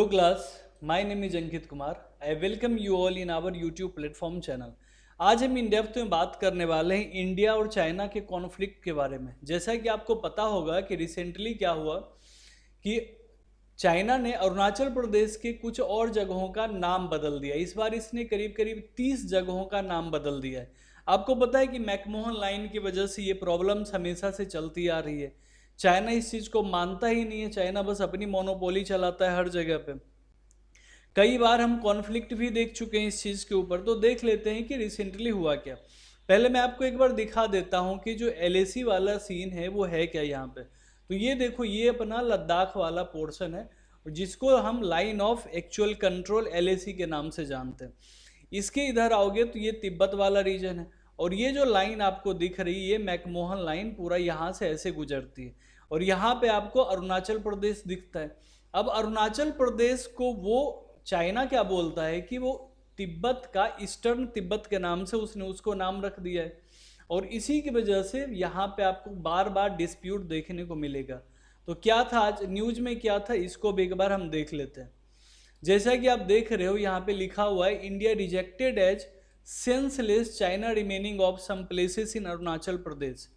Hello class, my name is Ankit Kumar. I welcome you all in our YouTube platform channel. आज हम in depth में बात करने वाले हैं इंडिया और चाइना के कॉन्फ्लिक्ट के बारे में. जैसा कि आपको पता होगा कि रिसेंटली क्या हुआ कि चाइना ने अरुणाचल प्रदेश के कुछ और जगहों का नाम बदल दिया. इस बार इसने करीब करीब 30 जगहों का नाम बदल दिया है. आपको पता है कि मैकमोहन लाइन की वजह से ये प्रॉब्लम्स हमेशा से चलती आ रही है. चाइना इस चीज़ को मानता ही नहीं है. चाइना बस अपनी मोनोपोली चलाता है हर जगह पे. कई बार हम कॉन्फ्लिक्ट भी देख चुके हैं इस चीज़ के ऊपर. तो देख लेते हैं कि रिसेंटली हुआ क्या. पहले मैं आपको एक बार दिखा देता हूं कि जो LAC वाला सीन है वो है क्या यहाँ पे. तो ये देखो, ये अपना लद्दाख वाला पोर्शन है जिसको हम line of actual control LAC के नाम से जानते हैं. इसके इधर आओगे तो ये तिब्बत वाला रीजन है और ये जो लाइन आपको दिख रही है ये मैकमोहन लाइन पूरा यहाँ से ऐसे गुजरती है और यहाँ पे आपको अरुणाचल प्रदेश दिखता है. अब अरुणाचल प्रदेश को वो चाइना क्या बोलता है कि वो तिब्बत का ईस्टर्न तिब्बत के नाम से उसने उसको नाम रख दिया है और इसी की वजह से यहाँ पे आपको बार बार डिस्प्यूट देखने को मिलेगा. तो क्या था आज न्यूज में, क्या था, इसको भी एक बार हम देख लेते हैं. जैसा कि आप देख रहे हो यहाँ पे लिखा हुआ है India rejected as senseless China remaining of some places in Arunachal Pradesh.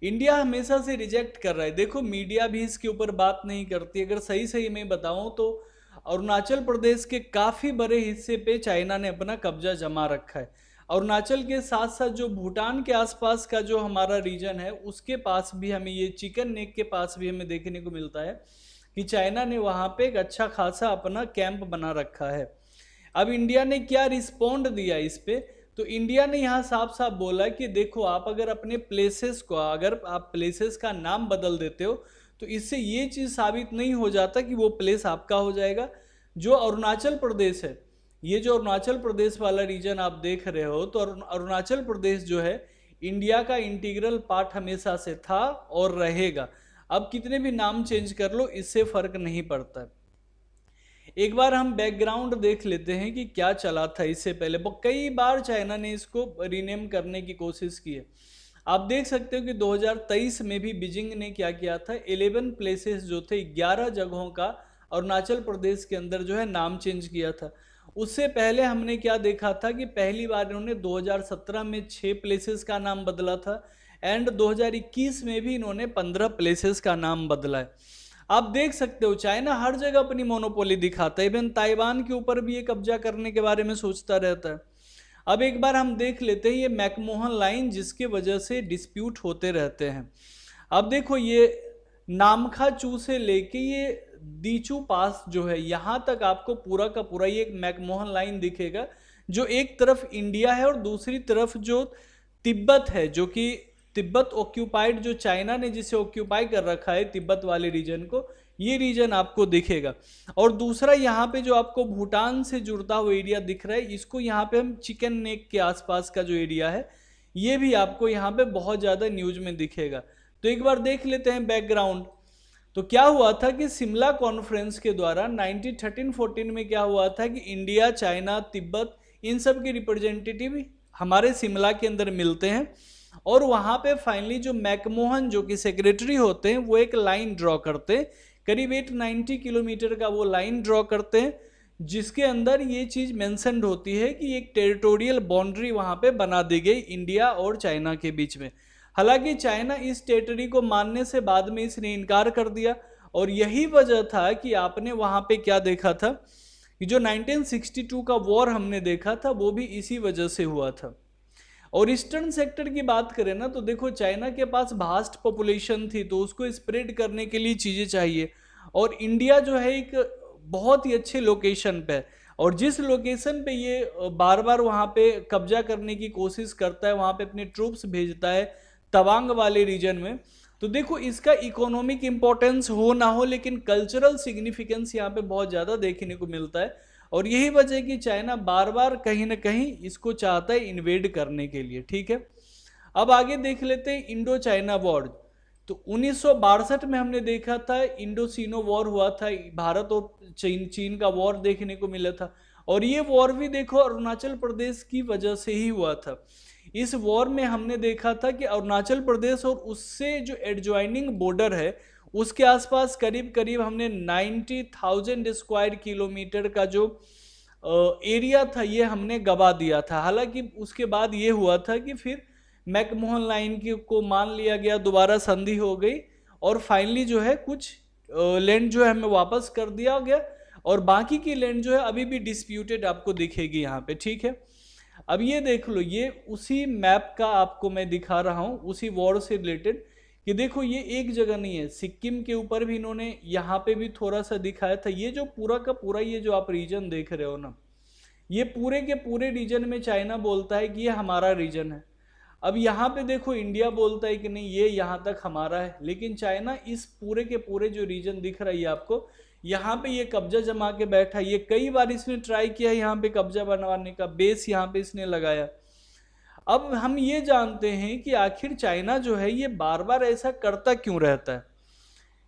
India हमेशा से रिजेक्ट कर रहा है. देखो मीडिया भी इसके ऊपर बात नहीं करती. अगर सही सही मैं बताऊं तो अरुणाचल प्रदेश के काफ़ी बड़े हिस्से पे चाइना ने अपना कब्जा जमा रखा है. अरुणाचल के साथ साथ जो भूटान के आसपास का जो हमारा रीजन है उसके पास भी हमें, ये चिकन नेक के पास भी हमें देखने को मिलता है कि चाइना ने वहाँ पे एक अच्छा खासा अपना कैंप बना रखा है. अब इंडिया ने क्या रिस्पॉन्ड दिया इस पे, तो इंडिया ने यहाँ साफ साफ बोला कि देखो आप अगर अपने प्लेसेस को, अगर आप प्लेसेस का नाम बदल देते हो तो इससे ये चीज़ साबित नहीं हो जाता कि वो प्लेस आपका हो जाएगा. जो अरुणाचल प्रदेश है, ये जो अरुणाचल प्रदेश वाला रीजन आप देख रहे हो, तो अरुणाचल प्रदेश जो है इंडिया का इंटीग्रल पार्ट हमेशा से था और रहेगा. अब कितने भी नाम चेंज कर लो इससे फर्क नहीं पड़ता है. एक बार हम बैकग्राउंड देख लेते हैं कि क्या चला था इससे पहले. कई बार चाइना ने इसको रीनेम करने की कोशिश की है. आप देख सकते हो कि 2023 में भी बीजिंग ने क्या किया था, 11 प्लेसेस जो थे, 11 जगहों का अरुणाचल प्रदेश के अंदर जो है नाम चेंज किया था. उससे पहले हमने क्या देखा था कि पहली बार इन्होंने 2017 में 6 प्लेसेस का नाम बदला था एंड 2021 में भी इन्होंने 15 प्लेसेस का नाम बदला है. आप देख सकते हो चाइना हर जगह अपनी मोनोपोली दिखाता है. इवन ताइवान के ऊपर भी ये कब्जा करने के बारे में सोचता रहता है. अब एक बार हम देख लेते हैं ये मैकमोहन लाइन जिसके वजह से डिस्प्यूट होते रहते हैं. अब देखो ये नामखा चू से लेके ये दीचू पास जो है यहाँ तक आपको पूरा का पूरा ये एक मैकमोहन लाइन दिखेगा जो एक तरफ इंडिया है और दूसरी तरफ जो तिब्बत है, जो कि तिब्बत ऑक्यूपाइड, जो चाइना ने जिसे ऑक्यूपाई कर रखा है तिब्बत वाले रीजन को, ये रीजन आपको दिखेगा. और दूसरा यहाँ पे जो आपको भूटान से जुड़ता हुआ एरिया दिख रहा है, इसको यहाँ पे हम चिकन नेक के आसपास का जो एरिया है ये भी आपको यहाँ पे बहुत ज़्यादा न्यूज में दिखेगा. तो एक बार देख लेते हैं बैकग्राउंड. तो क्या हुआ था कि शिमला कॉन्फ्रेंस के द्वारा 1913-14 में क्या हुआ था कि इंडिया, चाइना, तिब्बत, इन सब के रिप्रेजेंटेटिव हमारे शिमला के अंदर मिलते हैं और वहाँ पे फाइनली जो मैकमोहन जो कि सेक्रेटरी होते हैं वो एक लाइन ड्रॉ करते हैं. करीब 890 किलोमीटर का वो लाइन ड्रॉ करते हैं जिसके अंदर ये चीज़ मेंशन्ड होती है कि एक टेरिटोरियल बाउंड्री वहाँ पे बना दी गई इंडिया और चाइना के बीच में. हालांकि चाइना इस टेरिटरी को मानने से बाद में इसने इनकार कर दिया और यही वजह था कि आपने वहाँ पे क्या देखा था कि जो 1962 का वॉर हमने देखा था वो भी इसी वजह से हुआ था. और ईस्टर्न सेक्टर की बात करें ना तो देखो चाइना के पास भास्ट पॉपुलेशन थी तो उसको स्प्रेड करने के लिए चीज़ें चाहिए और इंडिया जो है एक बहुत ही अच्छे लोकेशन पे है और जिस लोकेशन पे ये बार बार वहाँ पे कब्जा करने की कोशिश करता है, वहाँ पे अपने ट्रूप्स भेजता है तवांग वाले रीजन में. तो देखो इसका इकोनॉमिक इम्पोर्टेंस हो ना हो लेकिन कल्चरल सिग्निफिकेंस यहाँ पे बहुत ज़्यादा देखने को मिलता है और यही वजह है कि चाइना बार बार कहीं ना कहीं इसको चाहता है इन्वेड करने के लिए. ठीक है, अब आगे देख लेते हैं इंडो चाइना वॉर. तो 1962 में हमने देखा था इंडो चीनो वॉर हुआ था, भारत और चीन का वॉर देखने को मिला था और ये वॉर भी देखो अरुणाचल प्रदेश की वजह से ही हुआ था. इस वॉर में हमने देखा था कि अरुणाचल प्रदेश और उससे जो एडजॉइनिंग बॉर्डर है उसके आसपास करीब करीब हमने 90,000 स्क्वायर किलोमीटर का जो एरिया था ये हमने गवा दिया था। हालांकि उसके बाद ये हुआ था कि फिर मैकमोहन लाइन की को मान लिया गया, दोबारा संधि हो गई और फाइनली जो है कुछ लैंड जो है हमें वापस कर दिया गया और बाकी की लैंड जो है अभी भी डिस्प्यूटेड आपको दिखेगी यहाँ पे, ठीक है। अब ये देख लो, ये उसी मैप का आपको मैं दिखा रहा हूँ, उसी वॉर से रिलेटेड, कि देखो ये एक जगह नहीं है, सिक्किम के ऊपर भी इन्होंने यहाँ पे भी थोड़ा सा दिखाया था। ये जो पूरा का पूरा ये जो आप रीजन देख रहे हो ना, ये पूरे के पूरे रीजन में चाइना बोलता है कि ये हमारा रीजन है। अब यहाँ पे देखो इंडिया बोलता है कि नहीं ये यहाँ तक हमारा है, लेकिन चाइना इस पूरे के पूरे जो रीजन दिख रहा है आपको, यहाँ पे ये कब्जा जमा के बैठा। ये कई बार इसने ट्राई किया यहाँ पे कब्जा बनवाने का, बेस यहाँ पे इसने लगाया। अब हम ये जानते हैं कि आखिर चाइना जो है ये बार बार ऐसा करता क्यों रहता है,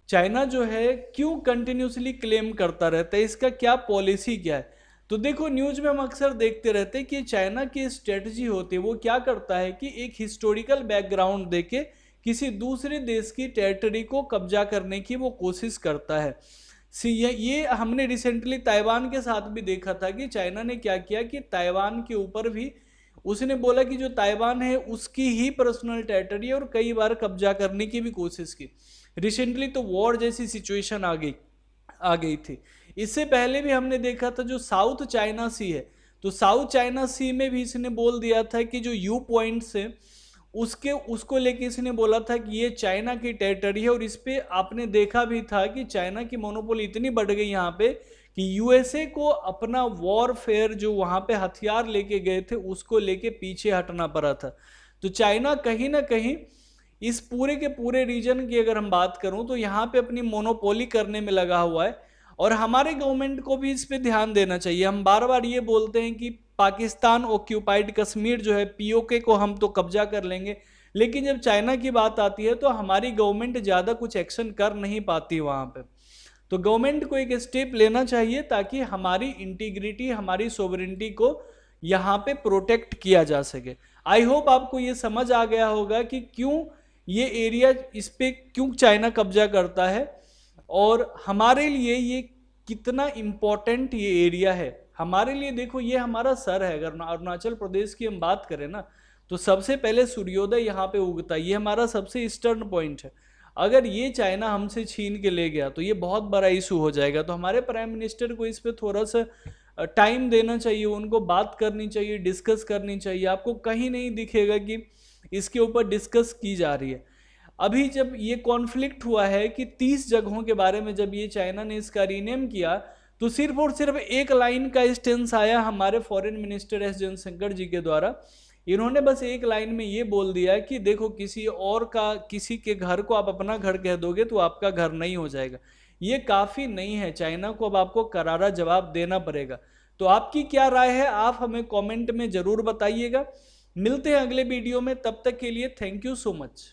चाइना जो है क्यों कंटिन्यूसली क्लेम करता रहता है, इसका क्या पॉलिसी क्या है। तो देखो न्यूज में हम अक्सर देखते रहते हैं कि चाइना की स्ट्रेटजी होती है, वो क्या करता है कि एक हिस्टोरिकल बैकग्राउंड देके किसी दूसरे देश की टेरिटरी को कब्जा करने की वो कोशिश करता है। ये हमने रिसेंटली ताइवान के साथ भी देखा था कि चाइना ने क्या किया कि ताइवान के ऊपर भी उसने बोला कि जो ताइवान है उसकी ही पर्सनल टेरिटरी है और कई बार कब्जा करने की भी कोशिश की। रिसेंटली तो वॉर जैसी सिचुएशन आ गई थी। इससे पहले भी हमने देखा था जो साउथ चाइना सी है, तो साउथ चाइना सी में भी इसने बोल दिया था कि जो यू पॉइंट्स है उसको लेके इसने बोला था कि ये चाइना की टेरिटरी है। और इस पे आपने देखा भी था कि चाइना की मोनोपोली इतनी बढ़ गई यहाँ पे कि यूएसए को अपना वॉरफेयर जो वहाँ पे हथियार लेके गए थे उसको लेके पीछे हटना पड़ा था। तो चाइना कहीं ना कहीं इस पूरे के पूरे रीजन की अगर हम बात करूं तो यहाँ पे अपनी मोनोपोली करने में लगा हुआ है। और हमारे गवर्नमेंट को भी इस पे ध्यान देना चाहिए। हम बार बार ये बोलते हैं कि पाकिस्तान ऑक्यूपाइड कश्मीर जो है पीओके को हम तो कब्जा कर लेंगे, लेकिन जब चाइना की बात आती है तो हमारी गवर्नमेंट ज़्यादा कुछ एक्शन कर नहीं पाती वहाँ पे। तो गवर्नमेंट को एक स्टेप लेना चाहिए ताकि हमारी इंटीग्रिटी, हमारी सोवरेनिटी को यहाँ पे प्रोटेक्ट किया जा सके। आई होप आपको ये समझ आ गया होगा कि क्यों ये एरिया, इस पे क्यों चाइना कब्जा करता है और हमारे लिए ये कितना इम्पोर्टेंट ये एरिया है। हमारे लिए देखो ये हमारा सर है। अगर अरुणाचल प्रदेश की हम बात करें ना तो सबसे पहले सूर्योदय यहाँ पे उगता है, ये हमारा सबसे ईस्टर्न पॉइंट है। अगर ये चाइना हमसे छीन के ले गया तो ये बहुत बड़ा इशू हो जाएगा। तो हमारे प्राइम मिनिस्टर को इस पे थोड़ा सा टाइम देना चाहिए, उनको बात करनी चाहिए, डिस्कस करनी चाहिए। आपको कहीं नहीं दिखेगा कि इसके ऊपर डिस्कस की जा रही है। अभी जब ये कॉन्फ्लिक्ट हुआ है कि 30 जगहों के बारे में जब ये चाइना ने इसका रीनेम किया तो सिर्फ और सिर्फ एक लाइन का स्टेंस आया हमारे फॉरेन मिनिस्टर एस जयशंकर जी के द्वारा। इन्होंने बस एक लाइन में ये बोल दिया कि देखो किसी और का, किसी के घर को आप अपना घर कह दोगे तो आपका घर नहीं हो जाएगा। ये काफ़ी नहीं है, चाइना को अब आपको करारा जवाब देना पड़ेगा। तो आपकी क्या राय है आप हमें कमेंट में ज़रूर बताइएगा। मिलते हैं अगले वीडियो में, तब तक के लिए थैंक यू सो मच।